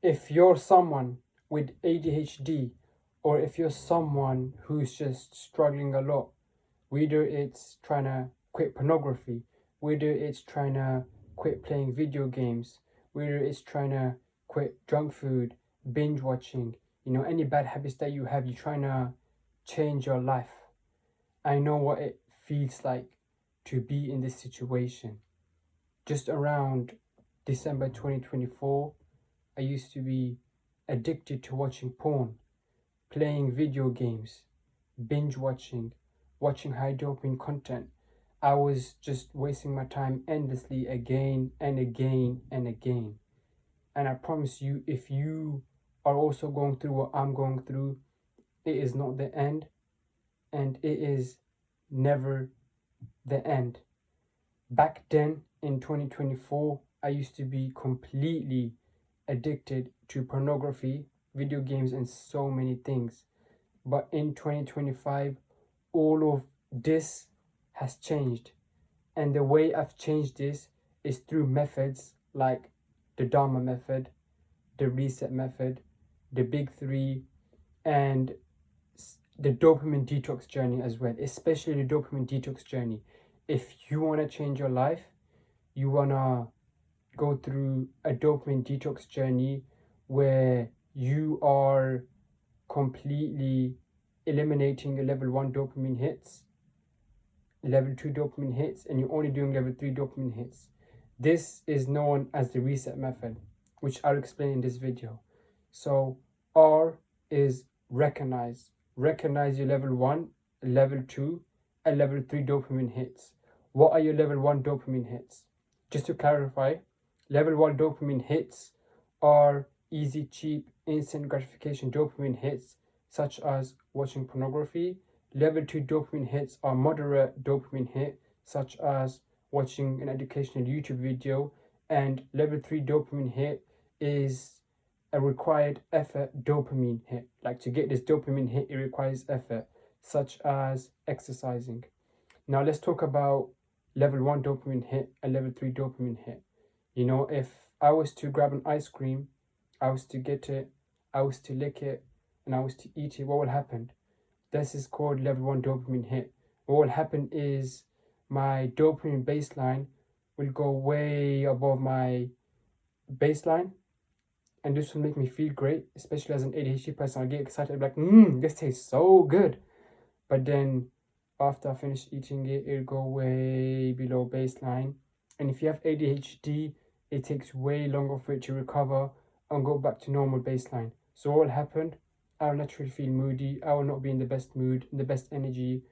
If you're someone with ADHD, or if you're someone who's just struggling a lot, whether it's trying to quit pornography, whether it's trying to quit playing video games, whether it's trying to quit junk food, binge watching, any bad habits that you have, you're trying to change your life. I know what it feels like to be in this situation. Just around December 2024, I used to be addicted to watching porn, playing video games, binge watching, watching high dopamine content. I was just wasting my time endlessly again and again and again. And I promise you, if you are also going through what I'm going through, it is not the end, and it is never the end. Back then in 2024, I used to be completely addicted to pornography, video games, and so many things. But in 2025, all of this has changed. And the way I've changed this is through methods like the Dharma method, the reset method, the big three, and the dopamine detox journey as well, especially the dopamine detox journey. If you want to change your life, you want to go through a dopamine detox journey where you are completely eliminating your level 1 dopamine hits, level 2 dopamine hits, and you're only doing level 3 dopamine hits. This is known as the reset method, which I'll explain in this video. So R is recognize. Recognize your level 1, level 2, and level 3 dopamine hits. What are your level 1 dopamine hits? Just to clarify, level 1 dopamine hits are easy, cheap, instant gratification dopamine hits, such as watching pornography. Level 2 dopamine hits are moderate dopamine hit, such as watching an educational YouTube video. And level 3 dopamine hit is a required effort dopamine hit. Like, to get this dopamine hit, it requires effort, such as exercising. Now let's talk about level 1 dopamine hit and level 3 dopamine hit. If I was to grab an ice cream, I was to get it, I was to lick it, and I was to eat it, what will happen? This is called level 1 dopamine hit. What will happen is my dopamine baseline will go way above my baseline, and this will make me feel great, especially as an ADHD person. I'll get excited, like, this tastes so good. But then after I finish eating it, it'll go way below baseline. And if you have ADHD, it takes way longer for it to recover and go back to normal baseline. So what will happen? I will naturally feel moody. I will not be in the best mood, in the best energy.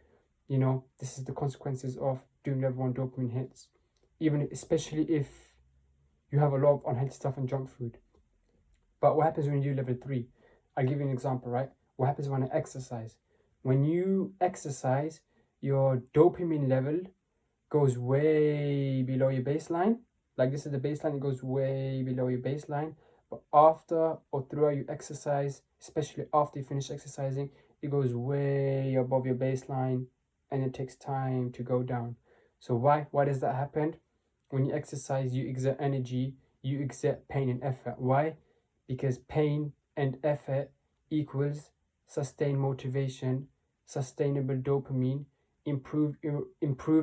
This is the consequences of doing level 1 dopamine hits. Especially if you have a lot of unhealthy stuff and junk food. But what happens when you do level 3? I'll give you an example, right? What happens when I exercise? When you exercise, your dopamine level goes way below your baseline. Like, this is the baseline, it goes way below your baseline. But after or throughout your exercise, especially after you finish exercising, it goes way above your baseline, and it takes time to go down. So why does that happen? When you exercise, you exert energy, you exert pain and effort. Why? Because pain and effort equals sustained motivation, sustainable dopamine, improved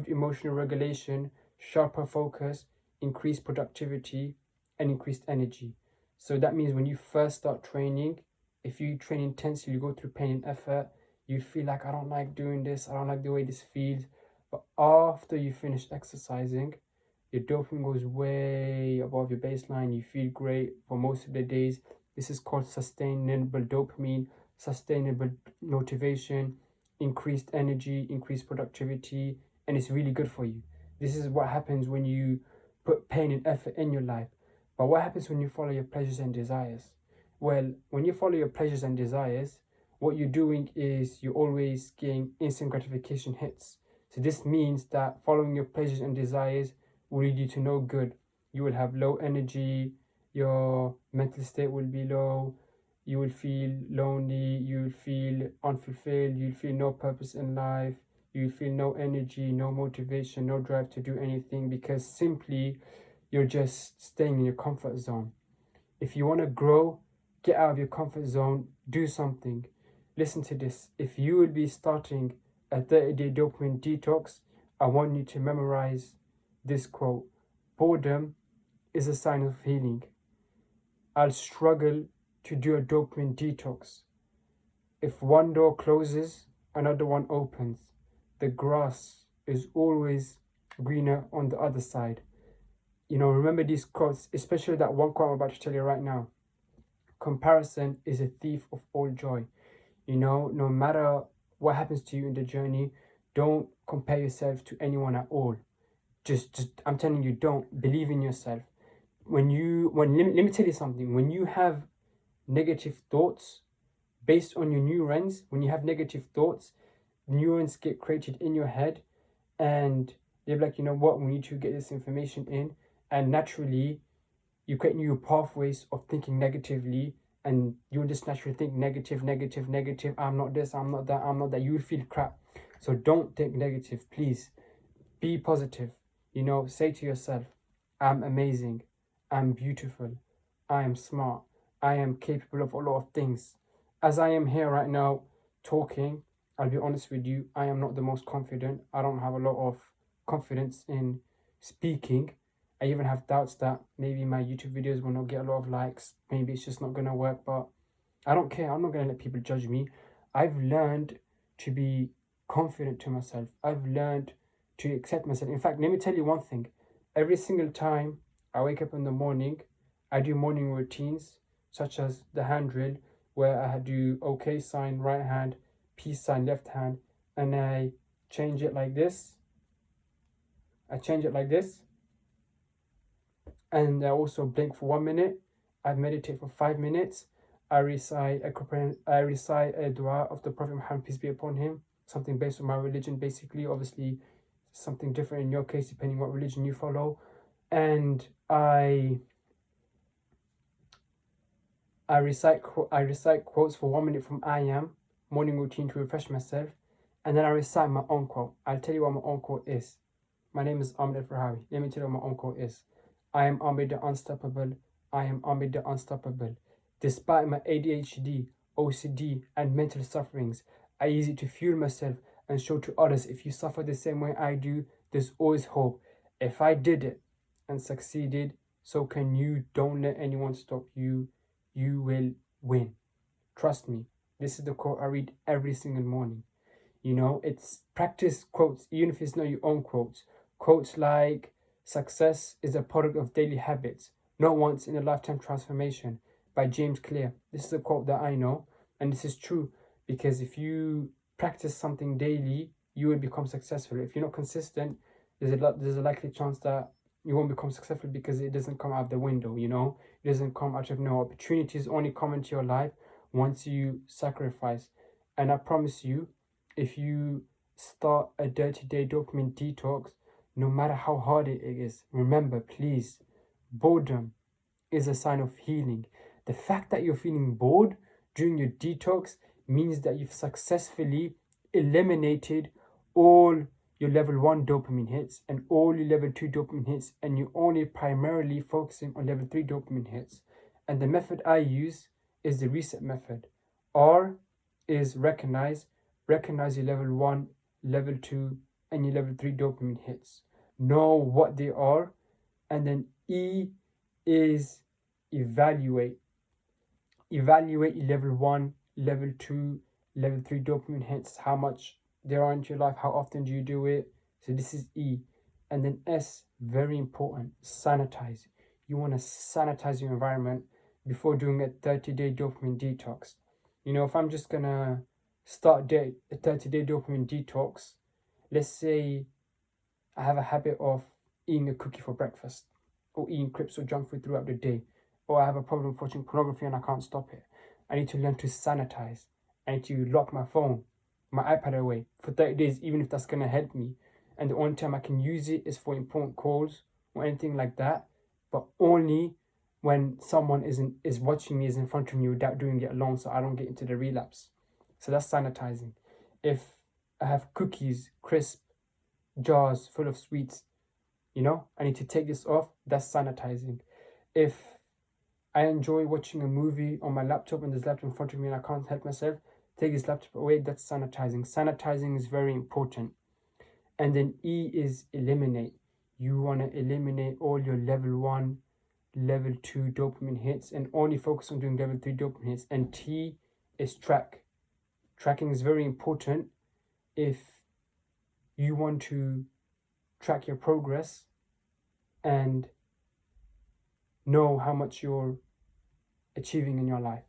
emotional regulation, sharper focus, increased productivity, and increased energy. So that means when you first start training, if you train intensely, you go through pain and effort, you feel like, I don't like doing this, I don't like the way this feels. But after you finish exercising, your dopamine goes way above your baseline. You feel great for most of the days. This is called sustainable dopamine, sustainable motivation, increased energy, increased productivity, and it's really good for you. This is what happens when you put pain and effort in your life. But what happens when you follow your pleasures and desires? Well, when you follow your pleasures and desires, what you're doing is you're always getting instant gratification hits. So this means that following your pleasures and desires will lead you to no good. You will have low energy, your mental state will be low, you will feel lonely, you will feel unfulfilled, you'll feel no purpose in life, you'll feel no energy, no motivation, no drive to do anything, because simply you're just staying in your comfort zone. If you want to grow, get out of your comfort zone, do something. Listen to this. If you would be starting a 30-day dopamine detox, I want you to memorize this quote. Boredom is a sign of healing. I'll struggle to do a dopamine detox. If one door closes, another one opens. The grass is always greener on the other side. Remember these quotes, especially that one quote I'm about to tell you right now. Comparison is a thief of all joy. No matter what happens to you in the journey, don't compare yourself to anyone at all. Just I'm telling you, don't. Believe in yourself. Let me tell you something. When you have negative thoughts based on your neurons, when you have negative thoughts, neurons get created in your head, and they're like, you know what, we need to get this information in, and naturally you create new pathways of thinking negatively, and you'll just naturally think negative, negative, negative. I'm not this, I'm not that, I'm not that. You will feel crap. So don't think negative, please. Be positive. Say to yourself, I'm amazing, I'm beautiful, I am smart, I am capable of a lot of things. As I am here right now talking, I'll be honest with you, I am not the most confident. I don't have a lot of confidence in speaking. I even have doubts that maybe my YouTube videos will not get a lot of likes. Maybe it's just not going to work, but I don't care. I'm not going to let people judge me. I've learned to be confident to myself. I've learned to accept myself. In fact, let me tell you one thing. Every single time I wake up in the morning, I do morning routines, such as the hand drill, where I do OK sign right hand, peace sign left hand, and I change it like this. And I also blink for 1 minute. I meditate for 5 minutes. I recite a dua of the Prophet Muhammad, peace be upon him, something based on my religion, basically. Obviously, something different in your case, depending what religion you follow. And I recite quotes for 1 minute from I Am, morning routine to refresh myself. And then I recite my own quote. I'll tell you what my own quote is. My name is Ahmed El-Farhawi. Let me tell you what my own quote is. I am Ahmed the Unstoppable. I am Ahmed the Unstoppable. Despite my ADHD, OCD, and mental sufferings, I use it to fuel myself and show to others, if you suffer the same way I do, there's always hope. If I did it and succeeded, so can you. Don't let anyone stop you. You will win. Trust me. This is the quote I read every single morning. It's practice quotes, even if it's not your own quotes. Quotes like, success is a product of daily habits, not once in a lifetime transformation, by James Clear. This is a quote that I know, and this is true, because if you practice something daily, you will become successful. If you're not consistent, there's a likely chance that you won't become successful, because it doesn't come out of the window, it doesn't come out of no. Opportunities only come into your life once you sacrifice. And I promise you, if you start a 30-day dopamine detox, no matter how hard it is, remember, please, boredom is a sign of healing. The fact that you're feeling bored during your detox means that you've successfully eliminated all your level 1 dopamine hits and all your level 2 dopamine hits, and you're only primarily focusing on level 3 dopamine hits. And the method I use is the reset method. R is recognize your level 1, level 2, and your level 3 dopamine hits. Know what they are. And then E is evaluate. Evaluate your level 1, level 2, level 3 dopamine hits, how much there are into your life, how often do you do it. So this is E. And then S, very important, sanitize. You want to sanitize your environment before doing a 30-day dopamine detox. If I'm just going to start a 30-day dopamine detox, let's say I have a habit of eating a cookie for breakfast, or eating crisps or junk food throughout the day, or I have a problem with watching pornography and I can't stop it. I need to learn to sanitize. I need to lock my phone, my iPad away for 30 days, even if that's going to help me. And the only time I can use it is for important calls or anything like that, but only when someone is watching me, is in front of me, without doing it alone, so I don't get into the relapse. So that's sanitizing. If I have cookies, crisp, jars full of sweets, I need to take this off, that's sanitizing. If I enjoy watching a movie on my laptop and there's a laptop in front of me and I can't help myself. Take this laptop away. That's sanitizing. Sanitizing is very important. And then E is eliminate. You want to eliminate all your level 1, level 2 dopamine hits and only focus on doing level 3 dopamine hits. And T is track. Tracking is very important. If you want to track your progress and know how much you're achieving in your life.